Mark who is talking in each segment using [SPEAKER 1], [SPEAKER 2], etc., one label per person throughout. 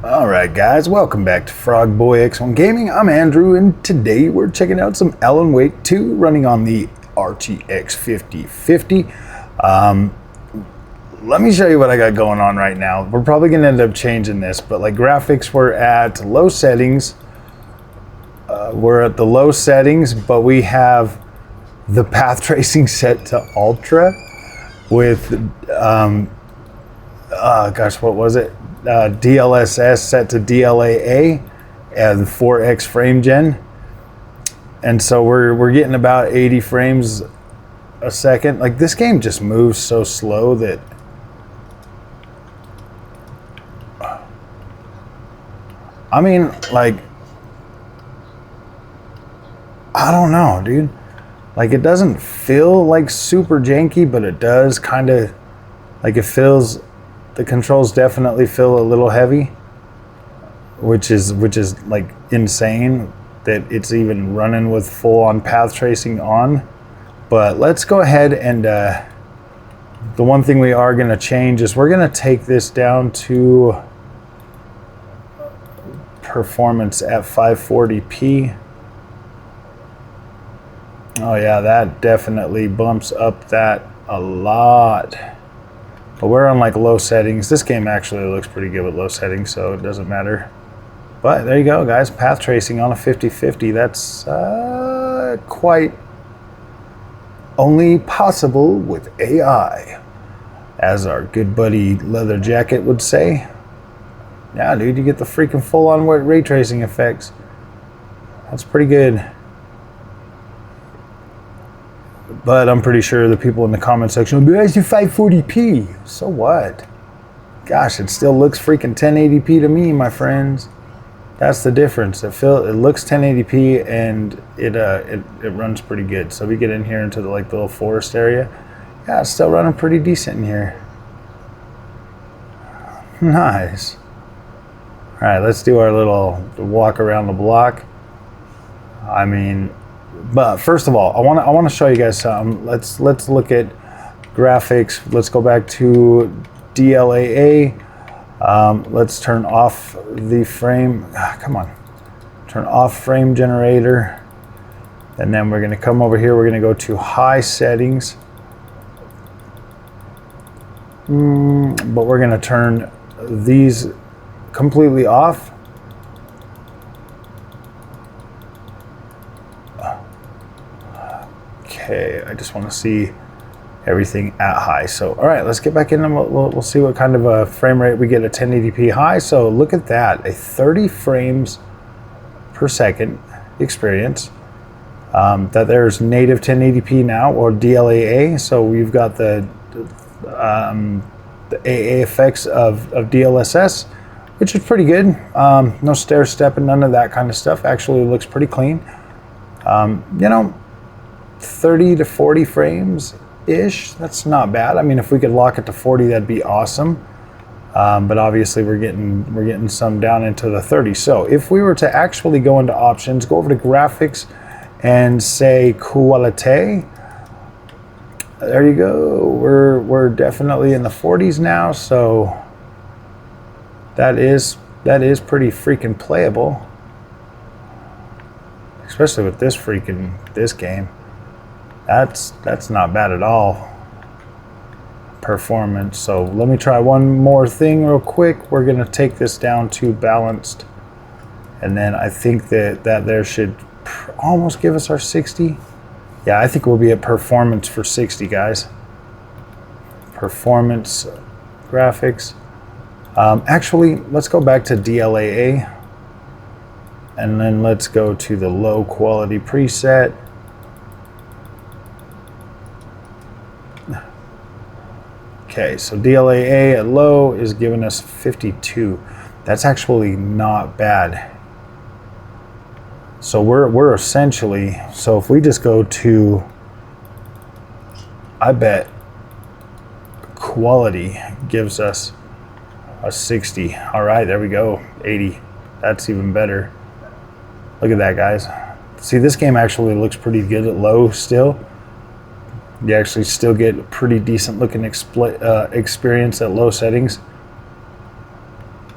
[SPEAKER 1] Alright guys, welcome back to Frog Boy X1 Gaming. I'm Andrew and today we're checking out some Alan Wake 2 running on the RTX 5050. Let me show you what I got going on right now. We're probably going to end up changing this, but like graphics we're at low settings. We're at the low settings, but we have the path tracing set to ultra with, gosh, what was it? DLSS set to DLAA and 4x frame gen, and so we're getting about 80 frames a second. Like this game just moves so slow that I mean, like, I don't know, dude. Like it doesn't feel like super janky, but it does kind of like it feels. The controls definitely feel a little heavy, which is like insane that it's even running with full-on path tracing on. But let's go ahead and the one thing we are going to change is we're going to take this down to performance at 540p. Oh yeah, that definitely bumps up that a lot. But we're on like low settings. This game actually looks pretty good with low settings, so it doesn't matter. But there you go, guys. Path tracing on a 5050. That's quite only possible with AI, as our good buddy Leather Jacket would say. Yeah, dude, you get the freaking full-on ray tracing effects. That's pretty good. But I'm pretty sure the people in the comment section will be, that's your 540p. So what? Gosh, it still looks freaking 1080p to me, my friends. That's the difference. It looks 1080p and it runs pretty good. So we get in here into the like the little forest area. Yeah, it's still running pretty decent in here. Nice. All right, let's do our little walk around the block. I mean, but first of all, I want to show you guys something. Let's look at graphics. Let's go back to DLAA. Let's turn off the frame. Come on, turn off frame generator, and then we're going to come over here. We're going to go to high settings, but we're going to turn these completely off. Okay, I just want to see everything at high. So, all right, let's get back in and we'll see what kind of a frame rate we get at 1080p high. So look at that, a 30 frames per second experience. That there's native 1080p now, or DLAA. So we've got the AA effects of DLSS, which is pretty good. No stair step and none of that kind of stuff. Actually looks pretty clean. You know, 30 to 40 frames ish, that's not bad. I mean, if we could lock it to 40, that'd be awesome. But obviously we're getting some down into the 30. So if we were to actually go into options, go over to graphics and say quality, there you go. We're definitely in the 40s now, so that is pretty freaking playable, especially with this game. That's not bad at all. Performance. So let me try one more thing real quick. We're gonna take this down to balanced, and then I think that there should almost give us our 60. Yeah, I think we'll be at performance for 60, guys. Performance graphics. Actually, let's go back to DLAA, and then let's go to the low quality preset. Okay, so DLAA at low is giving us 52. That's actually not bad. So we're essentially, so if we just go to, I bet quality gives us a 60. All right, there we go, 80. That's even better. Look at that, guys. See, this game actually looks pretty good at low still. You actually still get a pretty decent looking experience at low settings.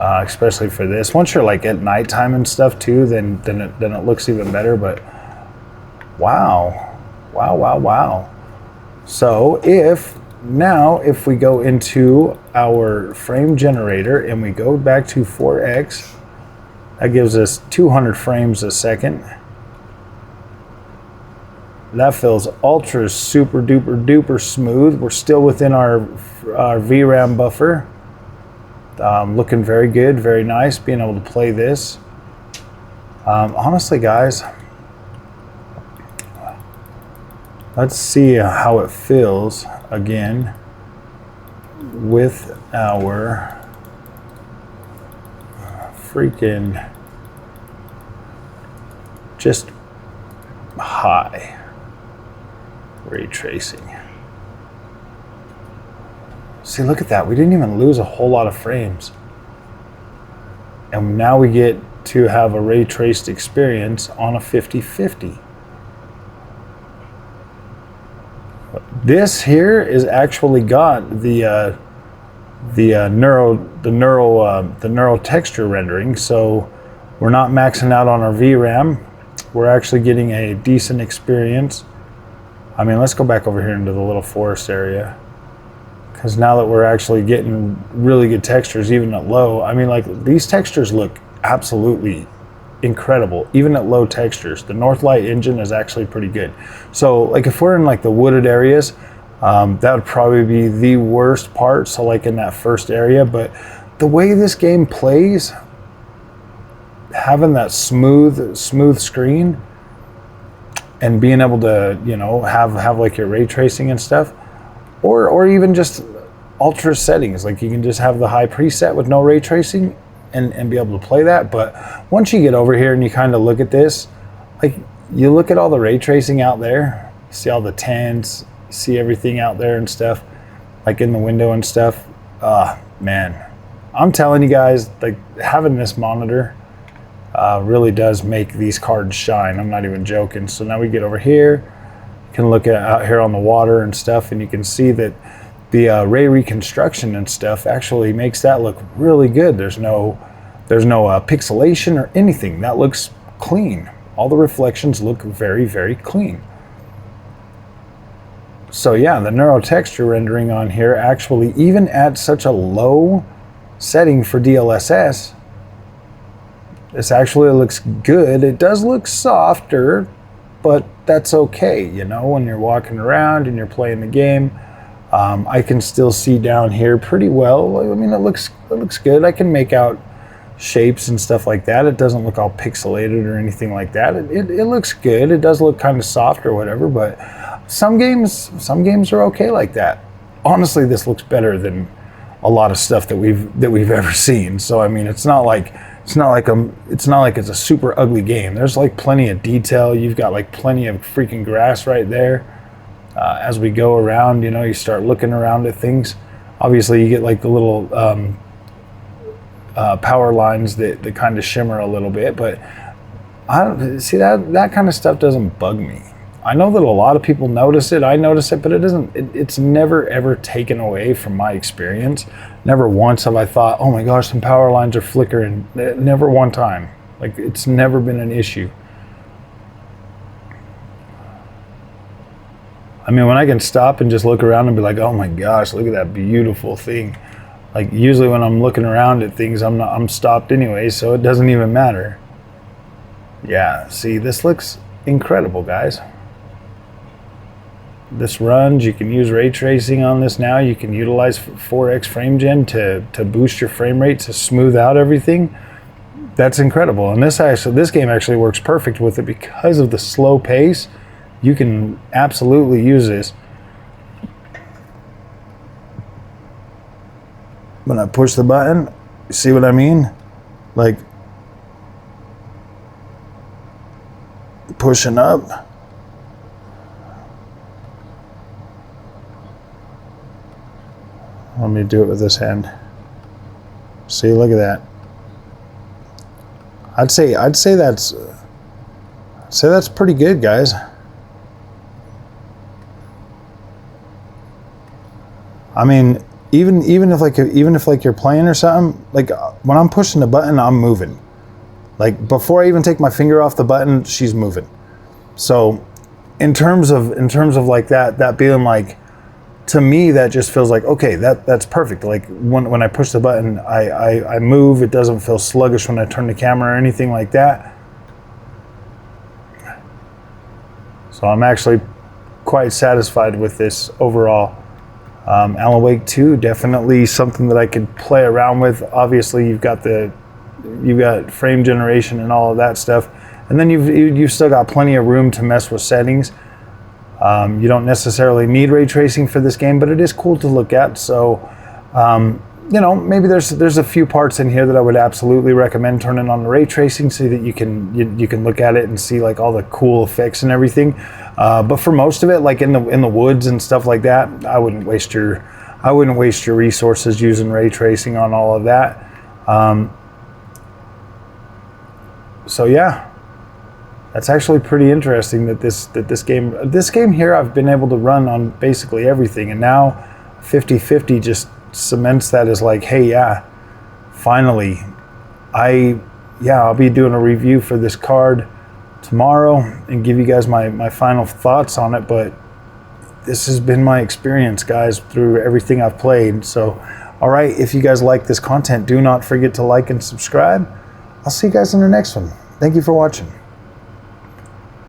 [SPEAKER 1] especially for this. Once you're like at nighttime and stuff too, then it looks even better. But wow, wow, wow, wow. So if we go into our frame generator and we go back to 4x, that gives us 200 frames a second. That feels ultra super duper duper smooth. We're still within our VRAM buffer. Looking very good, very nice, being able to play this. Honestly, guys, let's see how it feels again with our freaking just high ray tracing. See, look at that. We didn't even lose a whole lot of frames. And now we get to have a ray traced experience on a 5050. This here is actually got the neural texture rendering, so we're not maxing out on our VRAM. We're actually getting a decent experience. I mean, let's go back over here into the little forest area, because now that we're actually getting really good textures even at low, I mean, like, these textures look absolutely incredible even at low textures. The Northlight engine is actually pretty good. So like if we're in like the wooded areas, that would probably be the worst part, so like in that first area. But the way this game plays, having that smooth screen and being able to, you know, have like your ray tracing and stuff, or even just ultra settings, like you can just have the high preset with no ray tracing and be able to play that. But once you get over here and you kind of look at this, like you look at all the ray tracing out there, you see all the tents, you see everything out there and stuff, like in the window and stuff. Man, I'm telling you guys, like having this monitor really does make these cards shine. I'm not even joking. So now we get over here, you can look at out here on the water and stuff, and you can see that the ray reconstruction and stuff actually makes that look really good. There's no pixelation or anything. That looks clean. All the reflections look very, very clean. So yeah, the neural texture rendering on here actually, even at such a low setting for DLSS, this actually looks good. It does look softer, but that's okay, you know, when you're walking around and you're playing the game. I can still see down here pretty well. I mean, it looks good. I can make out shapes and stuff like that. It doesn't look all pixelated or anything like that. It looks good. It does look kind of soft or whatever, but some games are okay like that. Honestly, this looks better than a lot of stuff that we've ever seen. So I mean, it's not like it's a super ugly game. There's like plenty of detail. You've got like plenty of freaking grass right there. As we go around, you know, you start looking around at things. Obviously, you get like the little power lines that kind of shimmer a little bit, but I don't see that kind of stuff doesn't bug me. I know that a lot of people notice it. I notice it, but it's never ever taken away from my experience. Never once have I thought, oh my gosh, some power lines are flickering. Never one time. Like, it's never been an issue. I mean, when I can stop and just look around and be like, oh my gosh, look at that beautiful thing. Like, usually when I'm looking around at things, I'm stopped anyway, so it doesn't even matter. Yeah, see, this looks incredible, guys. This runs. You can use ray tracing on this now. You can utilize 4x frame gen to boost your frame rate, to smooth out everything. That's incredible. And this game actually works perfect with it because of the slow pace. You can absolutely use this. When I push the button, you see what I mean? Like, pushing up. Let me do it with this hand. See, look at that. I'd say that's pretty good, guys. I mean, even if like you're playing or something, like when I'm pushing the button, I'm moving. Like before I even take my finger off the button, she's moving. So in terms of like that being like, to me, that just feels like, okay, that's perfect. Like when I push the button, I move. It doesn't feel sluggish when I turn the camera or anything like that. So I'm actually quite satisfied with this overall. Alan Wake 2, definitely something that I could play around with. Obviously, you've got frame generation and all of that stuff, and then you've still got plenty of room to mess with settings. You don't necessarily need ray tracing for this game, but it is cool to look at. So, you know, maybe there's a few parts in here that I would absolutely recommend turning on the ray tracing so that you can look at it and see like all the cool effects and everything. But for most of it, like in the woods and stuff like that, I wouldn't waste your resources using ray tracing on all of that. So yeah. That's actually pretty interesting that this game here I've been able to run on basically everything, and now 50/50 just cements that as like, hey, yeah, finally, I'll be doing a review for this card tomorrow and give you guys my final thoughts on it. But this has been my experience, guys, through everything I've played. So, all right, if you guys like this content, do not forget to like and subscribe. I'll see you guys in the next one. Thank you for watching.